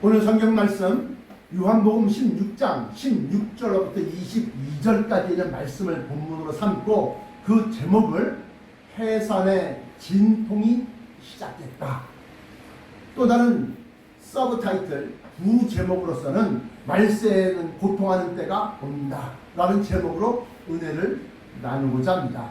오늘 성경 말씀 요한복음 16장 16절로부터 22절까지 있는 말씀을 본문으로 삼고 그 제목을 해산의 진통이 시작됐다. 또 다른 서브타이틀 부제목으로서는 말세에는 고통하는 때가 온다 라는 제목으로 은혜를 나누고자 합니다.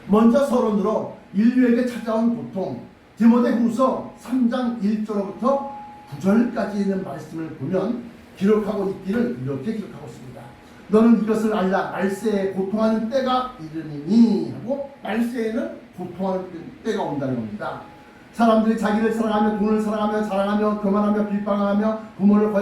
먼저 서론으로 인류에게 찾아온 고통, 디모데후서 3장 1절로부터 9절까지 있는 말씀을 보면 기록하고 있기를 이렇게 기록하고 있습니다. 너는 이것을 알라. 말세에 고통하는 때가 이르니니 하고, 말세에는 고통하는 때가 온다는 겁니다. 사람들이 자기를 사랑하며 돈을 사랑하며 자랑하며 교만하며 빌방하며 부모를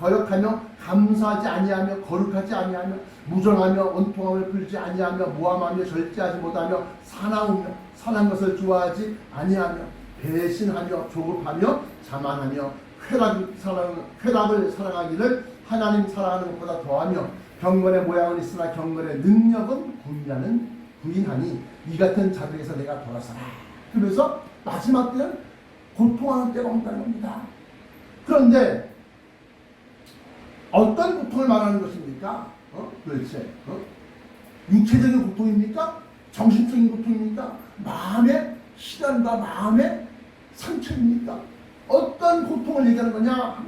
거역하며 감사하지 아니하며 거룩하지 아니하며 무정하며 원통함을 풀지 아니하며 모함하며 절제하지 못하며 산한 것을 좋아하지 아니하며 배신하며 조급하며 자만하며 쾌락을 사랑하기를 하나님 사랑하는 것보다 더하며 경건의 모양은 있으나 경건의 능력은 구인하니 이 같은 자들에서 내가 돌아서라. 그러면서 마지막 때는 고통하는 때가 온다는 겁니다. 그런데 어떤 고통을 말하는 것입니까? 도대체 육체적인 고통입니까? 정신적인 고통입니까? 마음의 시련과 마음의 상처입니까? 어떤 고통을 얘기하는 거냐?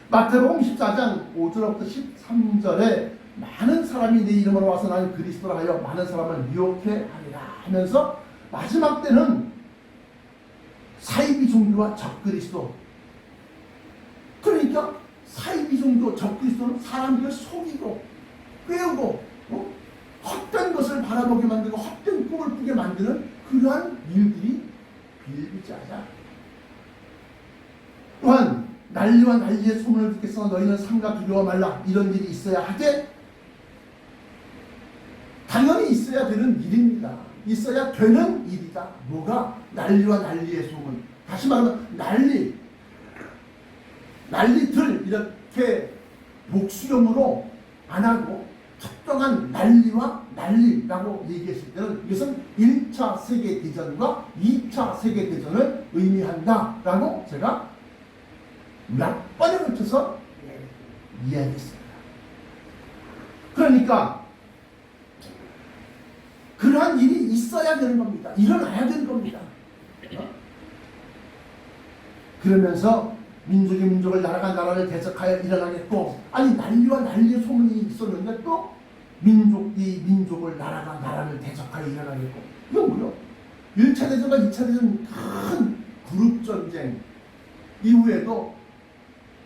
마태복음 14장 5절부터 13절에 많은 사람이 내 이름으로 와서 나는 그리스도라 하여 많은 사람을 미혹해 하리라 하면서 마지막 때는 사이비 종교와 적그리스도, 그러니까 사이비 종교, 적그리스도는 사람들을 속이고 꿰우고 헛된 것을 바라보게 만들고 헛된 꿈을 꾸게 만드는 그러한 일들이 비일비재하자. 또한 난리와 난리의 소문을 듣겠으나 너희는 삼가 두려워 말라. 이런 일이 있어야 하되, 당연히 있어야 되는 일입니다. 있어야 되는 일이다. 뭐가? 난리와 난리의 소문. 다시 말하면 난리들 이렇게 복수형으로 안 하고 특정한 난리와 난리라고 얘기했을 때는 이것은 1차 세계대전과 2차 세계대전을 의미한다라고 제가 몇 번에 걸쳐서 이야기했습니다. 그러니까 그러한 일이 있어야 되는 겁니다. 일어나야 되는 겁니다. 그러면서 민족이 민족을, 나라가 나라를 대적하여 일어나겠고, 아니 난리와 난리의 소문이 있었는데 또 민족이 민족을, 나라가 나라를 대적하여 일어나겠고, 이건 뭐요? 1차 대전과 2차 대전 큰 그룹 전쟁 이후에도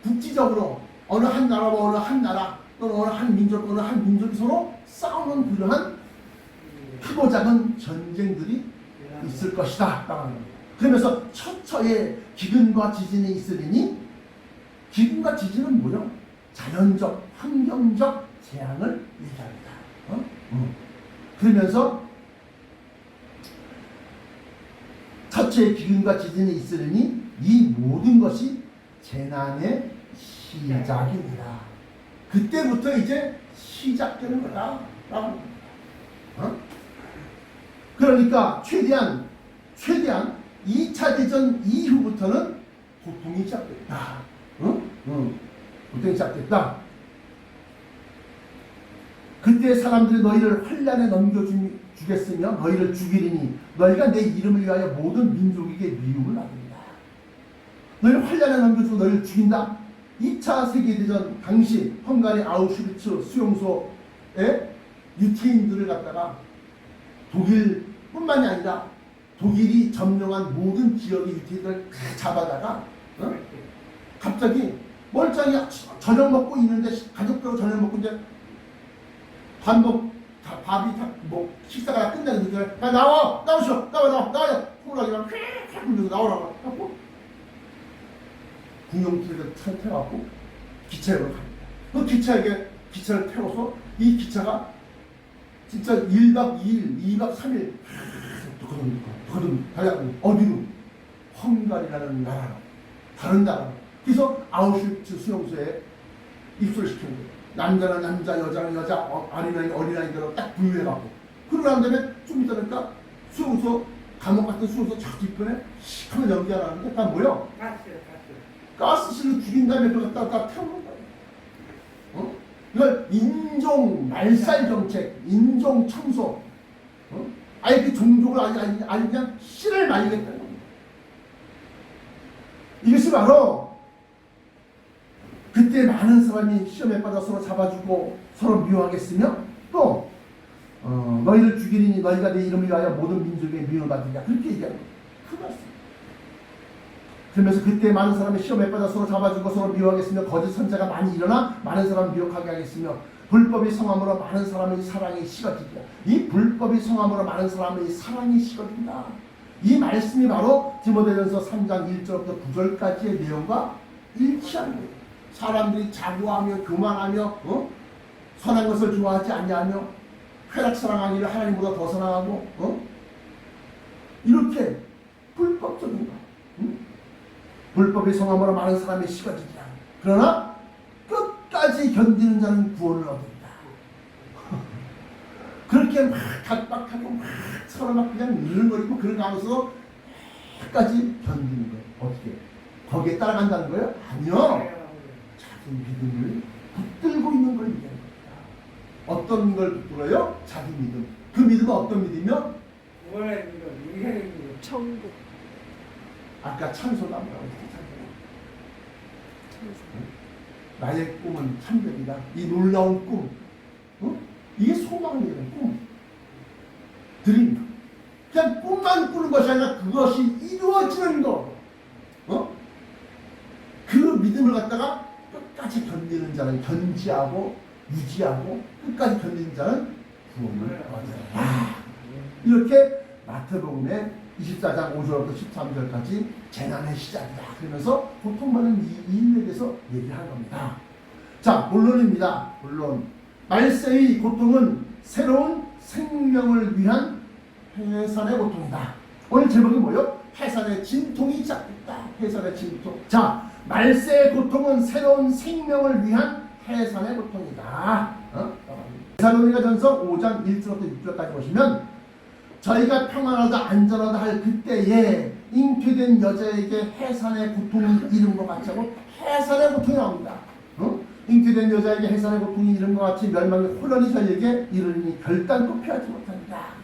국지적으로 어느 한 나라와 어느 한 나라 또는 어느 한 민족이 서로 싸우는 그러한 크고 작은 전쟁들이 있을 것이다 라는 겁니다. 그러면서 처처에 기근과 지진이 있으리니, 기근과 지진은 뭐요? 자연적, 환경적 재앙을 얘기합니다. 그러면서 처처에 기근과 지진이 있으리니 이 모든 것이 재난의 시작입니다. 그때부터 이제 시작되는 거다. 그러니까 최대한 2차 대전 이후부터는 고통이 시작됐다. 고통이 시작됐다. 그때 사람들이 너희를 환난에 넘겨주겠으며 너희를 죽이리니 너희가 내 이름을 위하여 모든 민족에게 미움을 받는다. 너희를 환난에 넘겨주고 너희를 죽인다. 2차 세계대전 당시 헝가리 아우슈비츠 수용소에 유태인들을 갖다가 독일뿐만이 아니라 독일이 점령한 모든 지역의 유태인들을 다 잡아다가 갑자기 멀쩡히 저녁 먹고 있는데, 가족들하고 저녁 먹고 이제 밥이 식사가 다 끝나는데 나와요 콩나기랑 휙 불면서 나오라고 하고 군용기를 태워갖고 기차역으로 갑니다. 그 기차를 태워서 이 기차가 진짜 1박 2일, 2박 3일 달려가는 어디로? 헝가리라는 나라로, 다른 나라로. 그래서 아우슈비츠 수용소에 입소를 시키는 거예요. 남자는 남자, 여자는 여자, 어린아이대로 딱 분류해갖고. 그러고 난 다음에 좀 있다니까 수용소, 감옥 같은 수용소 저 뒤편에 시커먼 연기가 나는데 다 뭐요? 가스실로 죽인 다음에 그걸 갖다가 태우는 거예요. 이걸 인종 말살 정책, 인종 청소, 아예 그 종족을 아니 그냥 씨를 말리겠다는 겁니다. 이것이 바로 그때 많은 사람이 시험에 빠져 서로 잡아주고 서로 미워하겠으며 또 너희를 죽이리니 너희가 내 이름을 위하여 모든 민족에 미움을 받으리라 그렇게 얘기하는 거예요. 그 말씀. 그러면서 그때 많은 사람이 시험에 빠져 서로 잡아주고 서로 미워하겠으며 거짓 선자가 많이 일어나 많은 사람을 미혹하게 하겠으며 불법이 성함으로 많은 사람의 사랑이 식어진다. 이 불법이 성함으로 많은 사람의 사랑이 식어진다. 이 말씀이 바로 디모데전서 3장 1절부터 9절까지의 내용과 일치하는 거예요. 사람들이 자고하며 교만하며 선한 것을 좋아하지 아니하며 쾌락 사랑하기를 하나님보다 더 사랑하고 이렇게 불법적인 거. 불법이 성함으로 많은 사람이 식어지리라. 그러나 끝까지 견디는 자는 구원을 얻는다. 그렇게 막 각박하고 막 서로 막 그냥 늘거리고 그런 가운데서 끝까지 견디는 거예요. 어떻게? 거기에 따라간다는 거예요? 아니요. 자기 믿음을 붙들고 있는 걸 얘기하는 겁니다. 어떤 걸 붙들어요? 자기 믿음. 그 믿음은 어떤 믿음이요? 구원의 믿음, 인생의 믿음, 천국. 아까 찬소가 뭐라고 했지? 나의 꿈은 참되리라. 이 놀라운 꿈, 이게 소망이에요. 꿈, 드림. 그냥 꿈만 꾸는 것이 아니라 그것이 이루어지는 거. 그 믿음을 갖다가 끝까지 견디는 자는 견지하고 유지하고 끝까지 견디는 자는 구원을 얻으리라. 이렇게 마태복음의 24장 5절부터 13절까지 재난의 시작이다. 그러면서 고통받는 이 인류에 대해서 얘기하는 겁니다. 자, 본론입니다. 본론. 말세의 고통은 새로운 생명을 위한 해산의 고통이다. 오늘 제목이 뭐예요? 해산의 진통이 시작됐다. 해산의 진통. 자, 말세의 고통은 새로운 생명을 위한 해산의 고통이다. 데살로니가전서 5장 1절부터 6절까지 보시면 저희가 평안하다 안전하다 할 그때에 잉태된 여자에게 해산의 고통이 이른 것 같이 하고 해산의 고통이 나옵니다. 잉태된 여자에게 해산의 고통이 이른 것 같이 멸망의 혼란이 저희에게 이르니 결단코 피하지 못합니다.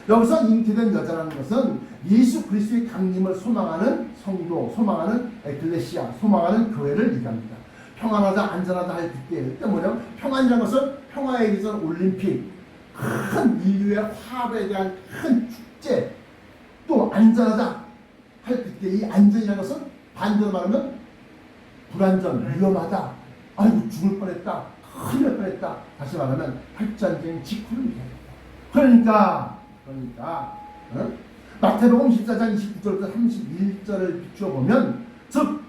여기서 잉태된 여자라는 것은 예수 그리스도의 강림을 소망하는 성도, 소망하는 에클레시아, 소망하는 교회를 얘기합니다. 평안하다 안전하다 할 그때, 그때 뭐냐면 평안이라는 것은 평화에 의해서 올림픽, 큰 인류의 화합에 대한 큰 축제, 또 안전하다 할 그때 이 안전이라는 것은 반대로 말하면 불안전, 위험하다, 아이고 죽을 뻔했다, 큰일 날 뻔했다. 다시 말하면 핵전쟁 직후를 얘기합니다. 그러니까 마태복음 14장 29절부터 31절을 비추어 보면 즉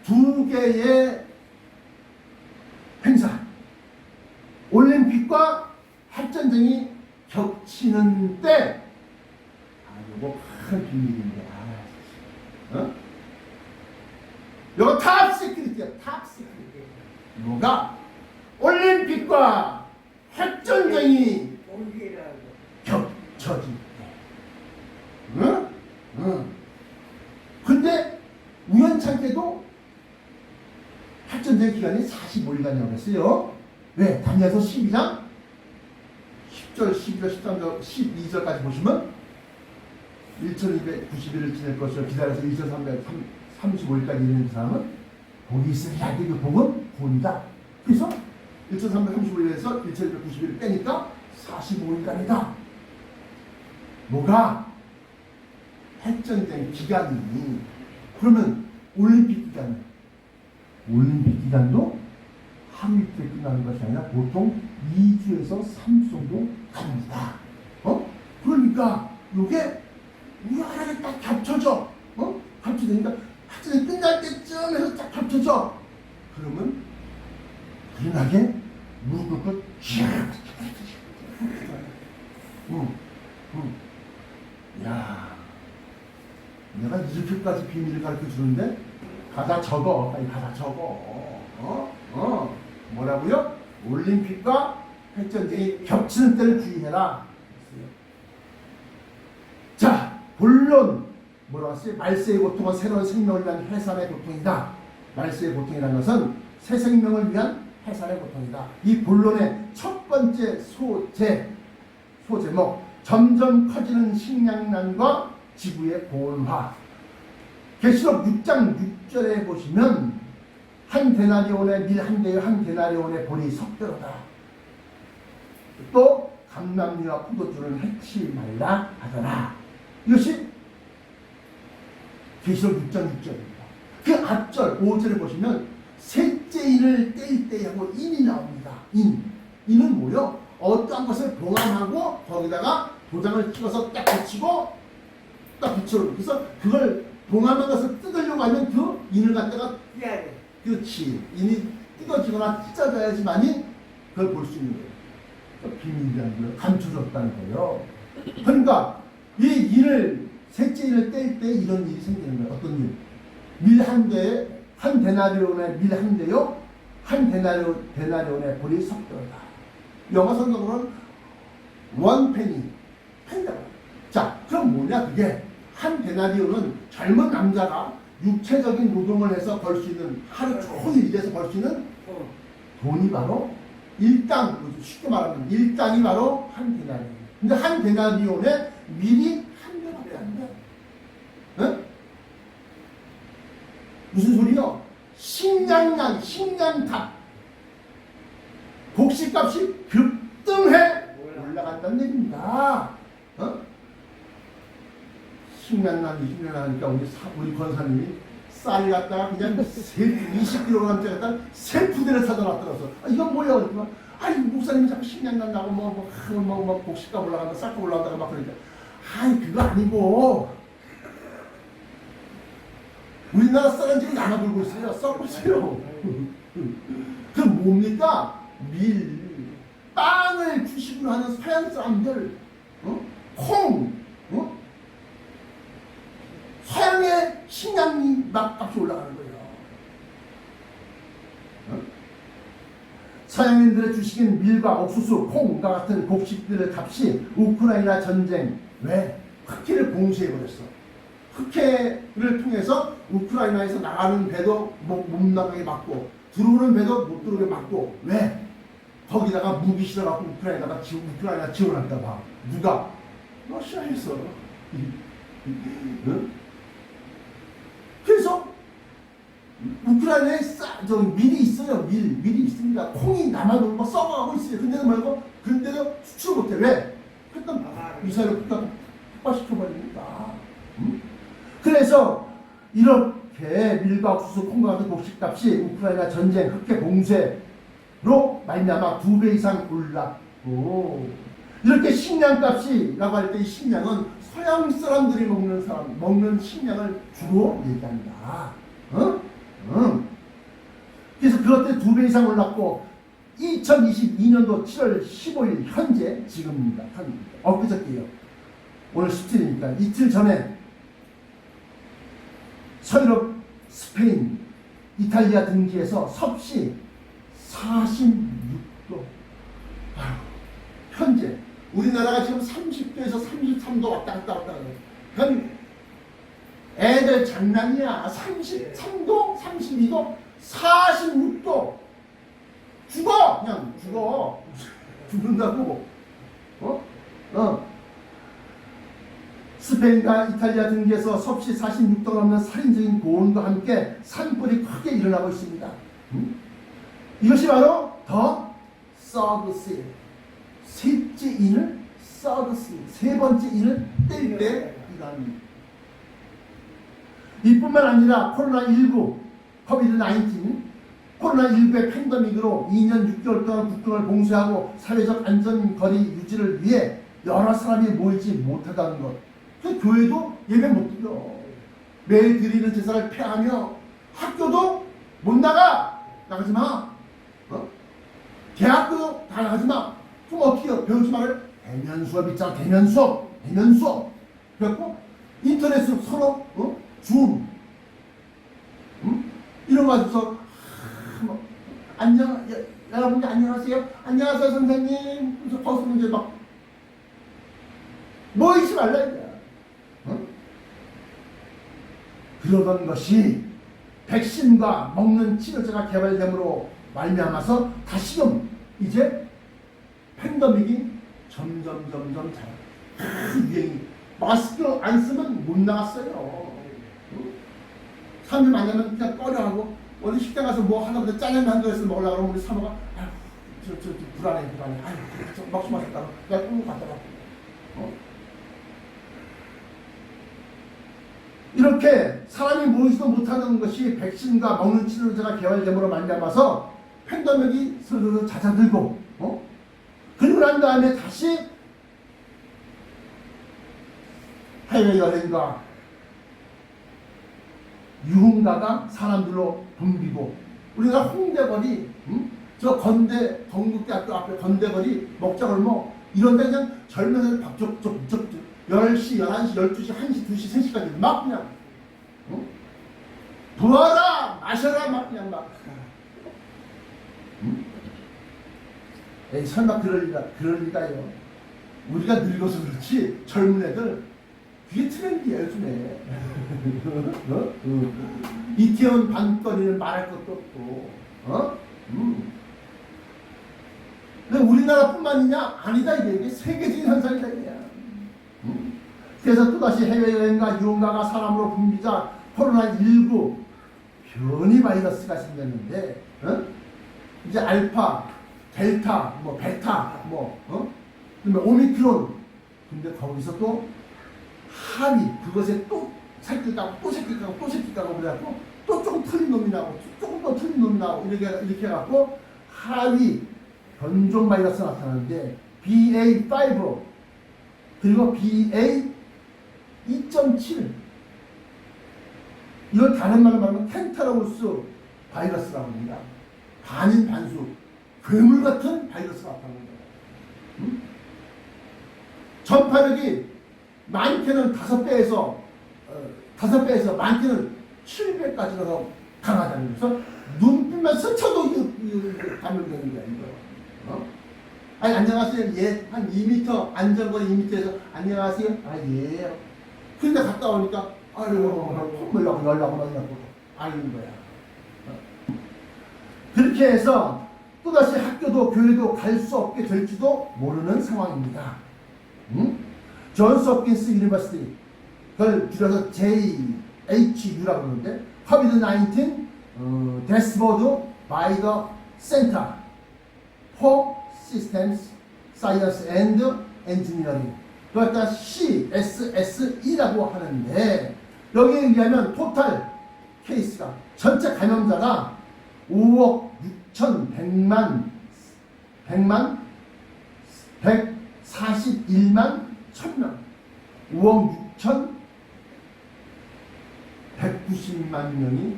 두 개의 행사, 올림픽과 핵전쟁이 겹치는 때, 이거 큰 비밀인데, 이거 탑 시크릿이야, 탑 시크릿. 뭐가? 올림픽과 핵전쟁이 겹쳐질 때. 근데 우연찮게도 핵전쟁 기간이 45일간이라고 했어요. 왜? 다니엘서 12장 10절, 12절, 13절, 12절까지 보시면 1290일을 지낼 것을 기다려서 2335일까지 이르는 사람은 복이 있으리라. 그 복은 구원이다. 그래서 1335일에서 1290일을 빼니까 45일간이다. 뭐가? 핵전쟁 기간이. 그러면 올림픽 기간도 하루 이틀 끝나는 것이 아니라 보통 2주에서 3주 정도 갑니다. 그러니까 이게 우연하게 딱 겹쳐져. 겹쳐지니까 학생이 끝날 때쯤 해서 딱 겹쳐져. 그러면 불안하게 무릎 꿇고 야, 내가 이렇게까지 비밀을 가르쳐 주는데 가다 적어. 빨리 가다 적어. 뭐라고요? 올림픽과 핵전쟁이 겹치는 때를 주의해라. 자, 본론. 뭐라고 했어요? 말세의 고통은 새로운 생명을 위한 해산의 고통이다. 말세의 고통이라는 것은 새 생명을 위한 해산의 고통이다. 이 본론의 첫 번째 소제목, 점점 커지는 식량난과 지구의 고온화. 계시록 6장 6절에 보시면 한 데나리온의 밀 한 대에 한 데나리온의 보리 섞여라. 또 감람류와 포도주를 해치 말라 하더라. 이것이 계시록 6장 6절입니다. 그 앞절 5절에 보시면 셋째 인을 뗄 때 하고 인이 나옵니다. 인은 뭐요? 어떠한 것을 봉함하고 거기다가 도장을 찍어서 딱 붙이고 딱 붙여놓고 그래서 그걸 봉함한 것을 뜯으려고 하면 그 인을 갖다가 떼야 돼. 그렇지. 인이 뜯어지거나 찢어져야지만이 그걸 볼 수 있는 거예요. 비밀이라는 거예요. 감춰졌다는 거예요. 그러니까 이 인을 셋째 인을 뗄 때 이런 일이 생기는 거예요. 어떤 일? 밀 한 대에 한 데나리온의 밀 한 대요. 한 데나리온의 보리 섞여다. 영어 성경으로는 원 펜이다. 자, 그럼 뭐냐 그게? 한 데나리온은 젊은 남자가 육체적인 노동을 해서 벌 수 있는 하루 종일 일해서 벌 수 있는 돈이 바로 일당, 쉽게 말하면 일당이 바로 한 데나리온. 근데 한 데나리온에 밀이 한 대밖에 안 돼. 응? 무슨 소리요? 식량값, 곡식값이 급등해 올라간다는 얘기입니다. 식량하니까 우리 권사님이 쌀 갖다가 그냥 20kg짜리 갖다가 세 푸대를 사다 놨더라고요. 이건 뭐야? 그러니까 아니 목사님이 자꾸 식량난 나고 뭐 곡식값 올라간다, 쌀값 올라간다가 막 그러니까 그거 아니고 우리나라 쌀은 지금 남아돌고 있어요. 썩고 있어요. 그럼 뭡니까? 빵을 주식으로 하는 서양 사람들, 콩, 서양의 식량이 막 값이 올라가는 거예요. 서양인들의 주식인 밀과 옥수수, 콩과 같은 곡식들의 값이 우크라이나 전쟁, 왜? 흑해를 봉쇄해버렸어. 흑해를 통해서 우크라이나에서 나가는 배도 못 나가게 막고 들어오는 배도 못 들어오게 막고 왜? 거기다가 무기 실어갖고 우크라이나 지원할까 봐. 누가? 러시아에서. 그래서 우크라이나에 밀이 있어요. 밀이 있습니다. 콩이 남아돌고 썩어가고 있어요. 근데도 수출 못해. 왜? 일단 미사일을 폭발시켜버립니다. 그래서 이렇게 밀과 옥수수, 콩과 같은 곡식값이 우크라이나 전쟁, 흑해 봉쇄로 말미암아 2배 이상 올랐고, 이렇게 식량값이라고 할 때 이 식량은 서양 사람들이 먹는 식량을 주로 얘기합니다. 그래서 그것 때문에 2배 이상 올랐고 2022년도 7월 15일 현재 지금입니다. 엊그저께요. 오늘 17일이니까 이틀 전에 서유럽, 스페인, 이탈리아 등지에서 섭씨 46도. 현재 우리나라가 지금 30도에서 33도 왔다 갔다 그럼 애들 장난이야. 33도, 32도, 46도. 죽어! 그냥 죽어. 죽는다고. 스페인과 이탈리아 등지에서 섭씨 46도가 넘는 살인적인 고온과 함께 산불이 크게 일어나고 있습니다. 이것이 바로 더 서드스, 셋째 인을 서드스, 세 번째 인을 뗄 때 일어납니다. 이뿐만 아니라 코로나19, 코로나19의 팬데믹으로 2년 6개월 동안 국경을 봉쇄하고 사회적 안전거리 유지를 위해 여러 사람이 모이지 못하다는 것. 교회도 예배 못 드려. 매일 드리는 제사를 폐하며 학교도 못 나가지 마. 대학교도 다 나가지 마. 그럼 어떻게 해요? 배우지 말을 대면 수업 있잖아. 대면 수업. 그래갖고 인터넷으로 서로 줌 이런 거 가지고서 안녕 여러분들 안녕하세요. 안녕하세요 선생님. 그래서 거기서 이제 막 모이지 말라 이거야. 그러던 것이 백신과 먹는 치료제가 개발됨으로 말미암아서 다시금 이제 팬데믹이 점점 잘 유행이 마스크 안 쓰면 못 나갔어요. 사람들 만나면 그냥 꺼려하고 어디 식당 가서 뭐 하나보다 짜장면 한 그릇을 먹으려고 그러면 우리 사모가 아유 저 불안해 아유 저 먹지 마셨다가 내가 끌고 갔다가 이렇게 사람이 모이지도 못하는 것이 백신과 먹는 치료제가 개발됨으로 말미암아서 팬데믹이 스르르 잦아들고 그리고 난 다음에 다시 해외여행과 유흥가가 사람들로 붐비고 우리가 홍대거리 저 건대 동국대학교 앞에 건대거리 먹자골목 이런 데 그냥 젊은 애들 밥 족족 10시, 11시, 12시, 1시, 2시, 3시까지 막 그냥 부어라 마셔라 막 그냥 막 에이 설마 그럴 리가요. 우리가 늙어서 그렇지 젊은 애들 그게 트렌드야 요즘에. 이태원 밤거리는 말할 것도 없고 근데 우리나라뿐만이냐? 아니다 이게 세계적인 현상이다 이게. 그래서 또다시 해외여행과 유흥가가 사람으로 붐비자 코로나19 변이 바이러스가 생겼는데 이제 알파, 델타, 뭐 베타, 그다음에 오미크론. 근데 거기서 또 합이 그것에 또 새끼 까고 또 새끼 까고 또 새끼 까고 그래갖고 또 조금 틀린 놈이 나오고 조금 더 틀린 놈이 나오고 이렇게 해갖고 하위 변종 바이러스 나타나는데 BA5 그리고 BA2.7 이걸 다른 말로 말하면 켄타로우스 바이러스라고 합니다. 반인 반수 괴물 같은 바이러스가 나타나는 거예요. 전파력이 많게는 5배에서 많게는 7배까지로 강하다는 거죠. 눈빛만 스쳐도 감염되는 거야 이거. 아니 안녕하세요. 예, 한 2m 안전거리 2m에서 안녕하세요. 아 예. 근데 갔다 오니까 아유 콧물 나고 열나고 막 이러고 아는 거야. 그렇게 해서 또다시 학교도 교회도 갈 수 없게 될지도 모르는 상황입니다. 존스 홉킨스 유니버시티 그걸 줄여서 JHU라고 그러는데 COVID-19 Dashboard by the Center for Systems Science and Engineering 그걸 다 CSSE라고 하는데 여기에 의하면 토탈 케이스가 전체 감염자가 5억 6,141만 1000명 5억 6,190만 명이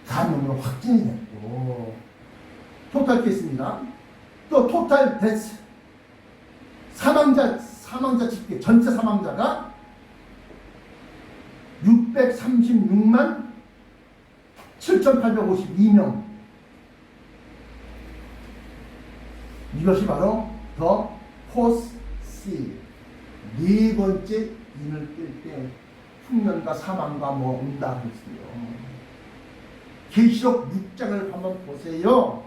감염으로 확진이 됐고 토탈 케이스입니다. 또 토탈 데스 사망자 집계 전체 사망자가 636만 7,852명 이것이 바로 더 포스시 네 번째 인을 뜰 때 흉년과 사망과 뭐 온다 그랬어요. 계시록 6장을 한번 보세요.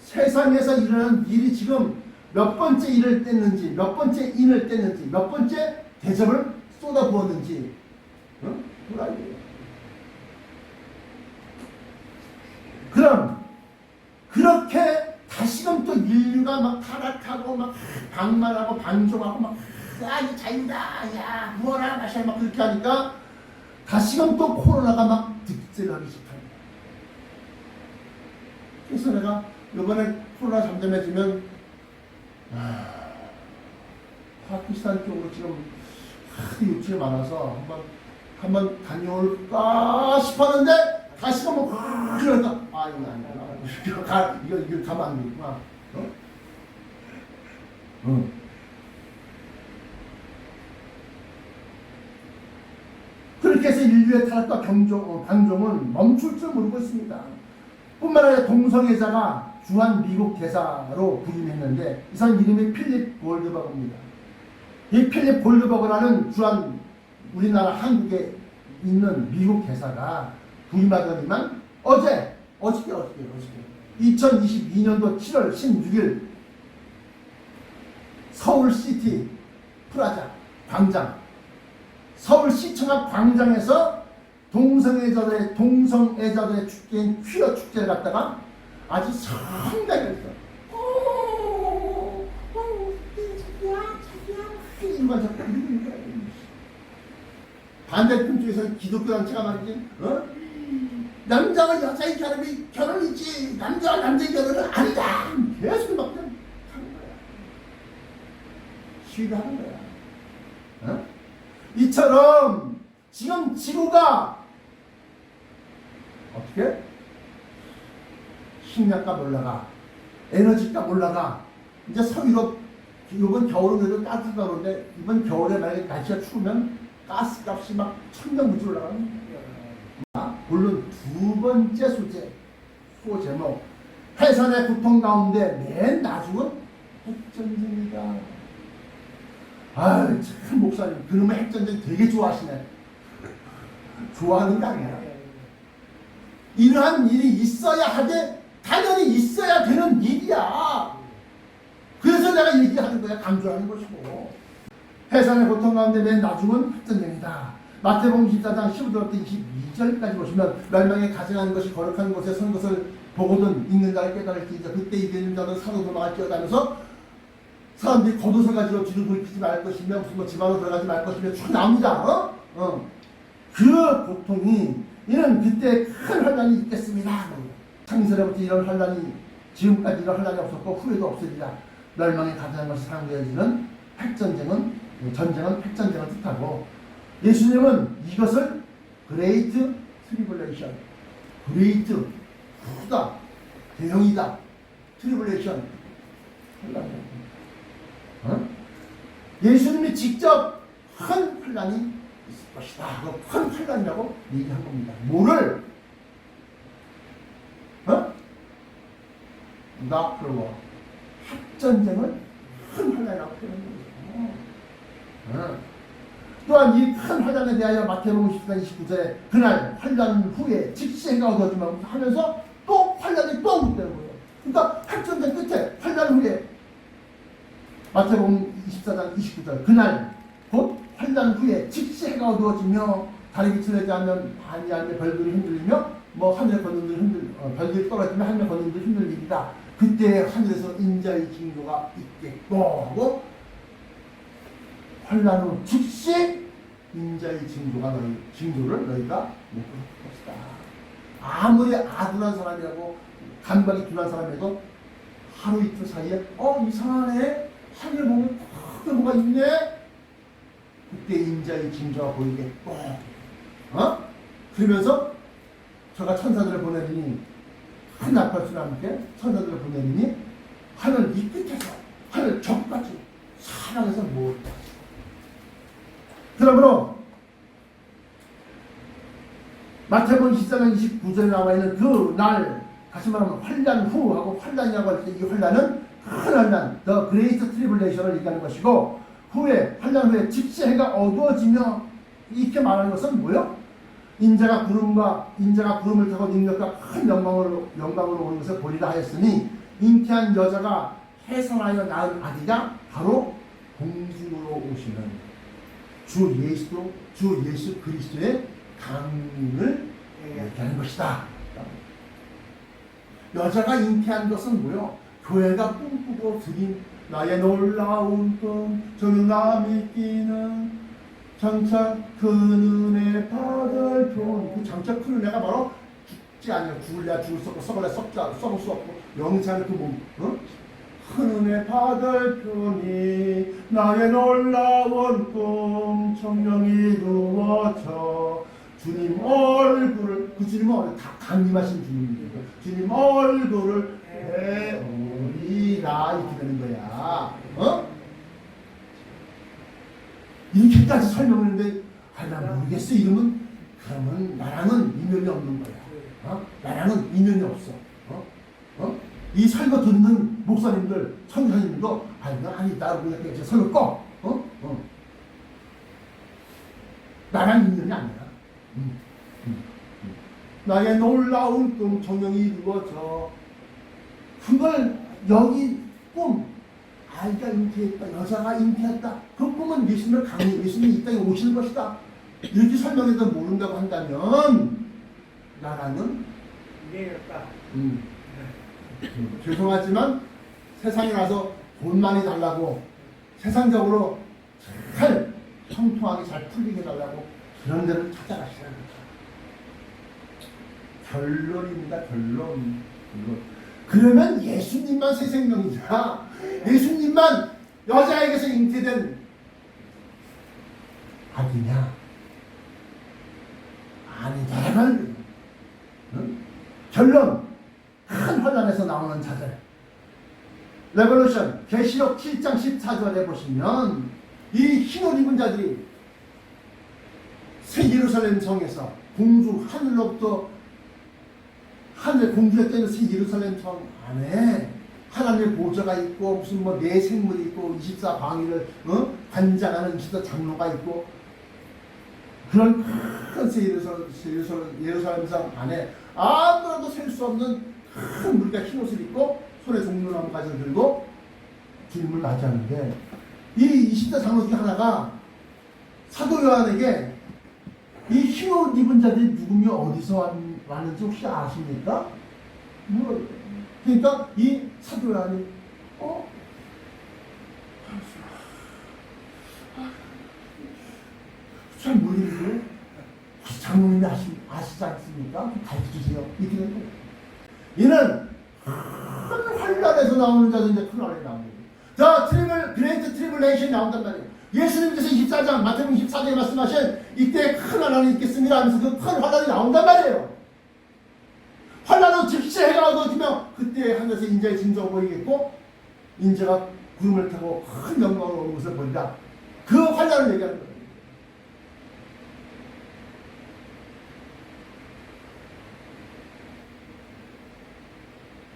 세상에서 일어나는 일이 지금 몇 번째 일을 뗐는지 몇 번째 인을 뗐는지 몇 번째 대접을 쏟아부었는지 뭐라 이래요. 그럼 그렇게 다시금 또 인류가 막 타락하고 막 방만하고 반종하고 막 이 자유다 야 무어라 마셔 막 그렇게 하니까 다시금 또 코로나가 막 득세를 하기 시작합니다. 그래서 내가 이번에 코로나 잠잠해지면 파키스탄 쪽으로 지금 유치가 많아서 한번 다녀올까 싶었는데 다시금 뭐 그러니까 이거 아니야 이거 가면 안 되구나. 그렇게 해서 인류의 타락과 방종은 멈출 줄 모르고 있습니다. 뿐만 아니라 동성애자가 주한 미국 대사로 부임했는데 이 사람 이름이 필립 골드버그입니다. 이 필립 골드버그라는 주한 우리나라 한국의 있는 미국 회사가 부임하더니만 어저께 2022년도 7월 16일 서울시티 프라자 광장 서울시청 앞 광장에서 동성애자들의 축제인 퀴어 축제를 갖다가 아주 성당에 있어. 반대편 쪽에서는 기독교 단체가 말이지, 남자와 여자의 결혼이지 남자와 남자의 결혼은 아니다. 계속 막 하는 거야. 시위하는 거야. 이처럼 지금 지구가 어떻게? 식량값 올라가, 에너지값 올라가. 이제 서유럽 이번 겨울은 그래도 따뜻하다 그러는데 이번 겨울에 만약에 날씨가 추우면 가스값이 막 천정부지 올라가는 거야. 물론 두 번째 수호 제목 해산의 고통 가운데 맨 나중은 핵전쟁이다. 아유 참 목사님 그놈의 핵전쟁 되게 좋아하시네. 좋아하는 게 아니야. 이러한 일이 있어야 하되 당연히 있어야 되는 일이야. 그래서 내가 얘기하는 거야. 강조하는 것이고. 해산의 고통 가운데 맨 나중은 핵전쟁이다. 마태복음 24장 15절부터 22절까지 보시면 멸망에 가증하는 것이 거룩한 곳에 선 것을 보고든 읽는 자를 깨달을지이다. 그때 이기는 자는 산으로 도망할지어다면서 사람들이 겉옷을 가지고 뒤로 돌이키지 말 것이며 무슨 뭐 집안으로 들어가지 말 것이며 쭉 나옵니다. 그 고통이 이는 그때 큰 환란이 있겠습니다. 창세로부터 이런 환란이 지금까지 이런 환란이 없었고 후에도 없으리라. 멸망에 가증한 것이 상대해지는 핵전쟁은 핵전쟁을 뜻하고 예수님은 이것을 그레이트 트리블레이션, 그레이트 크다, 대형이다, 트리블레이션 예수님이 직접 큰 환란이 있을 것이다. 큰 환란이라고 얘기한 겁니다. 뭐를? 나프로워 핵전쟁을 큰 환란이라고 표현합니다. 또한 이 큰 환란에 대하여 마태복음 14장 29절에 그날 환란 후에 즉시 해가 얻어지면 하면서 또 환란이 또 오게 되는 거예요. 그러니까 핵전쟁 끝에 환란 후에 마태복음 24장 29절 그날 곧 환란 후에 즉시 해가 어두워지며 달이 비틀리지 않으면 반야의 별들이 흔들리며 뭐 하늘의 권능들이 별들이 떨어지면 하늘의 권능들이 흔들리리라. 그때 하늘에서 인자의 징조가 있겠고 하고 환란 후 즉시 인자의 징조를 너희가 못 볼 것이다. 아무리 아둔한 사람이라고 감각이 둔한 사람이라도 하루 이틀 사이에 이상하네 하늘 보면 크게 뭐가 있네. 그때 인자의 징조가 보이겠고 그러면서 저가 천사들을 보내니 큰 나팔소리와 함께 천사들을 보내니 하늘 이 끝에서 하늘 저까지 사랑해서 모았다. 그러므로 마태복음 14장 29절에 나와 있는 그 날 다시 말하면 환란 후하고 환란이라고 할 때 이 환란은 큰 환란, The Great Tribulation을 얘기하는 것이고 후에 환란 후에 즉시 해가 어두워지며 이렇게 말하는 것은 뭐요? 인자가 구름을 타고 능력과 큰 영광으로 오는 것을 보리라 하였으니 잉태한 여자가 해산하여 낳은 아기가 바로 공중으로 오시는 주 예수 그리스도의 강림을 얘기하는 것이다. 여자가 잉태한 것은 뭐요? 교회가 꿈꾸고 드린 나의 놀라운 꿈 저는 남이 끼는 장차 큰 은혜 받을 돈. 그 장차 큰 은혜가 바로 죽지 아니야. 죽을래야 죽을 수 없고 썩을래야 썩을 수 없고 영생하는 그 몸. 큰 은혜 받을 편이 나의 놀라운 꿈 청명히 누워져 주님 얼굴을 그 주님 얼굴 다 강림하신 주님입니다. 주님 얼굴을 배우리라 이렇게 되는 거야. 이렇게까지 설명했는데 나 모르겠어 이러면 그러면 나랑은 인연이 없는 거야. 나랑은 인연이 없어. 이 설교 듣는 목사님들, 선교사님들도 아니 나하고 그냥 설교 꺼. 나랑 인연이 아니야. 나의 놀라운 꿈 조명이 이루어져. 그걸 여기 꿈, 아이가 잉태했다, 여자가 잉태했다. 그 꿈은 예수님을 강해, 예수님이 이 땅에 오시는 것이다. 이렇게 설명해도 모른다고 한다면 나라는 이해했다. 죄송하지만 세상에 나서 돈 많이 달라고 세상적으로 잘 형통하게 잘 풀리게 해달라고 그런 데를 찾아가시라는 거죠. 결론입니다. 결론. 그러면 예수님만 새 생명이냐? 예수님만 여자에게서 잉태된 아기냐? 아니다라는 결론. 큰 혼란에서 나오는 자들. 레볼루션 계시록 7장 14절에 보시면 이 흰옷 입은 자들이 새 예루살렘 성에서 공주 하늘로부터 하늘 공주에 떠 있는 새 예루살렘 성 안에 하나님의 보좌가 있고 무슨 뭐 네 생물이 있고 24방위를 관장하는 24 장로가 있고 그런 큰 새 예루살렘 성 안에 아무라도 셀 수 없는 큰 무리가 흰옷을 입고 손에 종려나무 가지를 들고 주님을 맞이하는데 이 20대 장로 중에 하나가 사도 요한에게 이 흰옷 입은 자들이 누구며 어디서 왔는지 혹시 아십니까? 그러니까 이 사도 요한이 잘 모르겠는데 장로님이 아시지 않습니까? 가르쳐주세요. 이렇게 된 거예요. 이는 큰 환란에서 나오는 자도 이제 큰 환란이 나오는 거예요. 자, 그레이트 트리블레이션이 나온단 말이에요. 예수님께서 24장, 마태복음 24장에 말씀하신 이때 큰 환란이 있겠습니다 하면서 그 큰 환란이 나온단 말이에요. 환란은 즉시 해가 얻어지며 그때 하늘에서 인자의 징조가 보이겠고 인자가 구름을 타고 큰 영광으로 오는 것을 보리라. 그 환란을 얘기하는 거예요.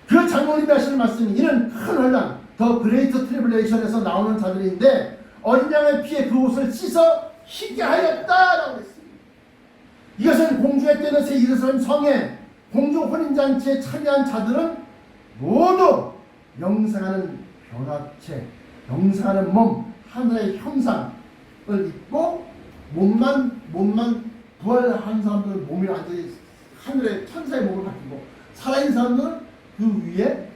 그 장로님이 하시는 말씀이 이는 큰 환란, 더 그레이트 트리블레이션에서 나오는 자들인데 어린 양의 피에 그 옷을 씻어 희게 하였다라고 했습니다. 이것은 공주의 때는 새 예루살렘 성에 공주 혼인잔치에 참여한 자들은 모두 영생하는 변화체, 영생하는 몸, 하늘의 형상을 입고 몸만 부활한 사람들은 몸이 완전히 하늘의 천사의 몸을 바뀌고 살아있는 사람들은 그 위에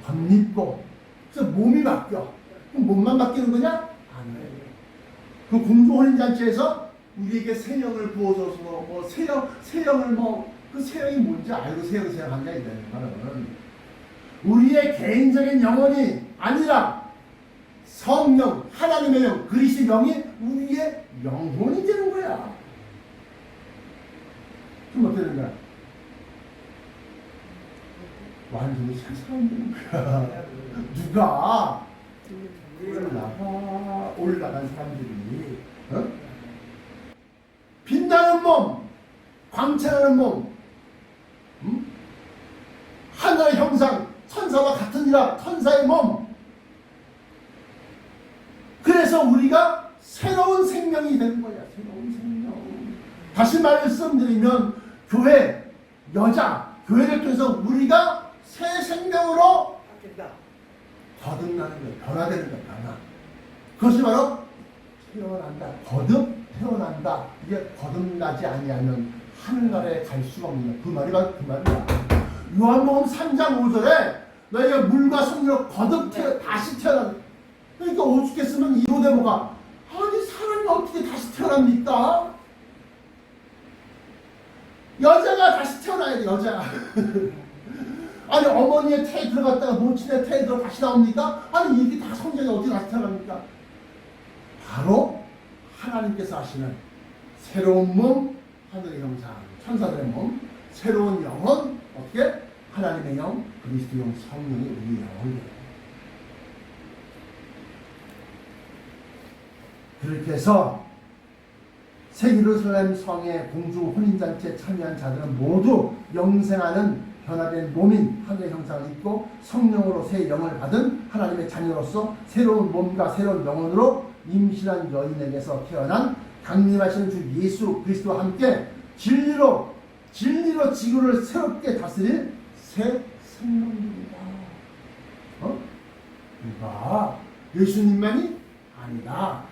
덧입고 그래서 몸이 바뀌어. 그럼 몸만 바뀌는 거냐? 아니에요. 그 공주 혼인잔치에서 우리에게 새 영을 부어줘서 뭐 새 영을 그 새 영이 뭔지 알고 새 영을 생각한다 이런 말은 우리의 개인적인 영혼이 아니라 성령, 하나님의 영, 그리스도의 영이 우리의 영혼이 되는 거야. 그럼 어떻게 되는 거야? 완전히 새 사람이 되는 거야. 누가 올라간 사람들이 빛나는 몸, 광채나는 몸, 하늘의 형상, 천사와 같으니라 천사의 몸. 그래서 우리가 새로운 생명이 되는 거야. 새로운 생명. 다시 말씀드리면 교회, 여자, 교회를 통해서 우리가 새 생명으로 거듭나는 거예요. 변화되는 거예요. 변화. 그것이 바로 태어난다. 거듭 태어난다. 이게 거듭나지 아니하면 하늘나라에 갈 수가 없는 그 말이 바로 그 말이야. 요한복음 3장 5절에 너희가 물과 성령으로 거듭 다시 태어난다. 그러니까 오죽했으면 이로데모가 아니 사람이 어떻게 다시 태어납니까? 여자가 다시 태어나야 돼. 여자가. 아니 어머니의 태에 들어갔다가 모친의 태에 들어 다시 나옵니까? 아니 이게 다 성경에 어떻게 다시 태어납니까? 바로 하나님께서 하시는 새로운 몸, 하늘의 형상, 천사들의 몸, 새로운 영혼, 어떻게? 하나님의 영, 그리스도의 영, 성령이 우리 영혼이에요. 그렇게 해서 새 예루살렘 성의 공주 혼인잔치에 참여한 자들은 모두 영생하는 변화된 몸인 하늘의 형상을 입고 성령으로 새 영을 받은 하나님의 자녀로서 새로운 몸과 새로운 영혼으로 임신한 여인에게서 태어난 강림하시는 주 예수 그리스도와 함께 진리로 지구를 새롭게 다스릴 새 생명입니다. 그러니까 예수님만이 아니다.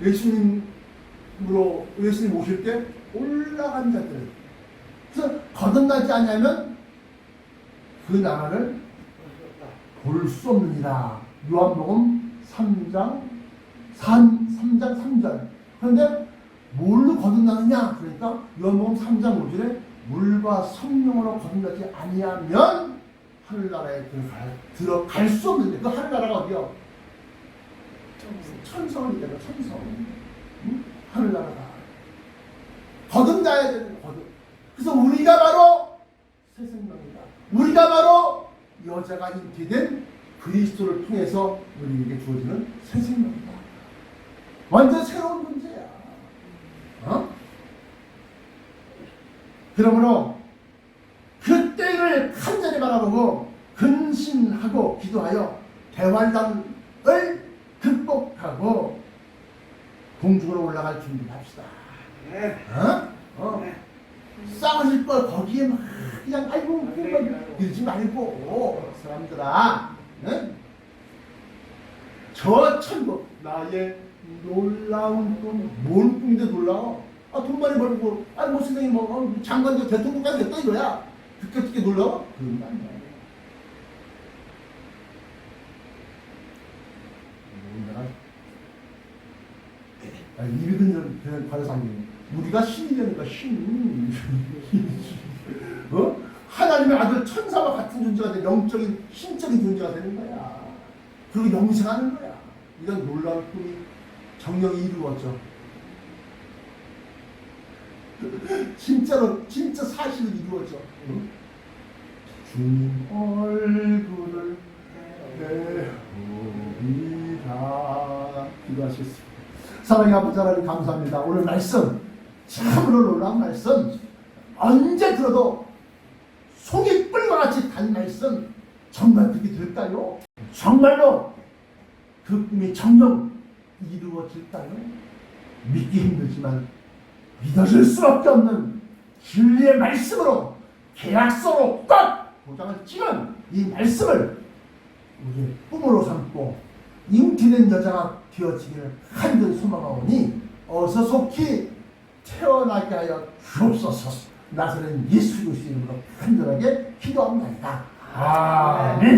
예수님 오실 때 올라간 자들. 그래서 거듭나지 않으면 그 나라를 볼 수 없느니라. 요한복음 3장 3절. 그런데 뭘로 거듭나느냐? 그러니까 요한복음 3장 5절에 물과 성령으로 거듭나지 아니하면 하늘나라에 들어갈 수 없는데, 그 하늘나라가 어디요? 천성이잖아. 천성. 응? 하늘나라가 거듭나야 되는 거듭. 그래서 우리가 바로 새 생명이다. 우리가 바로 여자가 잉태된 그리스도를 통해서 우리에게 주어지는 새 생명이다. 완전 새로운 문제야. 그러므로 그 때를 간절히 바라보고 근신하고 기도하여 대환란을 극복하고 공중으로 올라갈 준비를 합시다. 싸우실 걸 거기에 막 그냥 아이고 이러지 말고 사람들아, 네? 저 천국 나의 놀라운 꿈. 뭔 꿈인데 놀라워? 돈 많이 벌고 뭐 선생님 장관도 대통령까지 됐다 이거야. 그렇게 놀라워? 그런 거 아니야. 이백은 관상이 우리가 신이 되니까 신. 하나님의 아들 천사와 같은 존재가 돼. 영적인 신적인 존재가 되는 거야. 그리고 영생하는 거야. 이런 놀라운 꿈이 정령이 이루어져. 진짜 사실로 이루어져. 주님 얼굴을 배우리라. 기도하셨습니다. 사랑의 아버지 하나님 감사합니다. 오늘 말씀 참으로 놀라운 말씀, 언제 들어도 속이 뿔과 같이 단 말씀, 정말 그렇게 될까요? 정말로 그 꿈이 정녕 이루어질까요? 믿기 힘들지만 믿어질 수밖에 없는 진리의 말씀으로 계약서로 꽉 도장을 찍은 이 말씀을 우리의 꿈으로 삼고 잉태된 여자가 되어지기를 간절히 소망하오니 어서 속히 태어나게 하여 주옵소서. 나사렛 예수 그리스도 이름으로 간절하게 기도합니다. 아멘.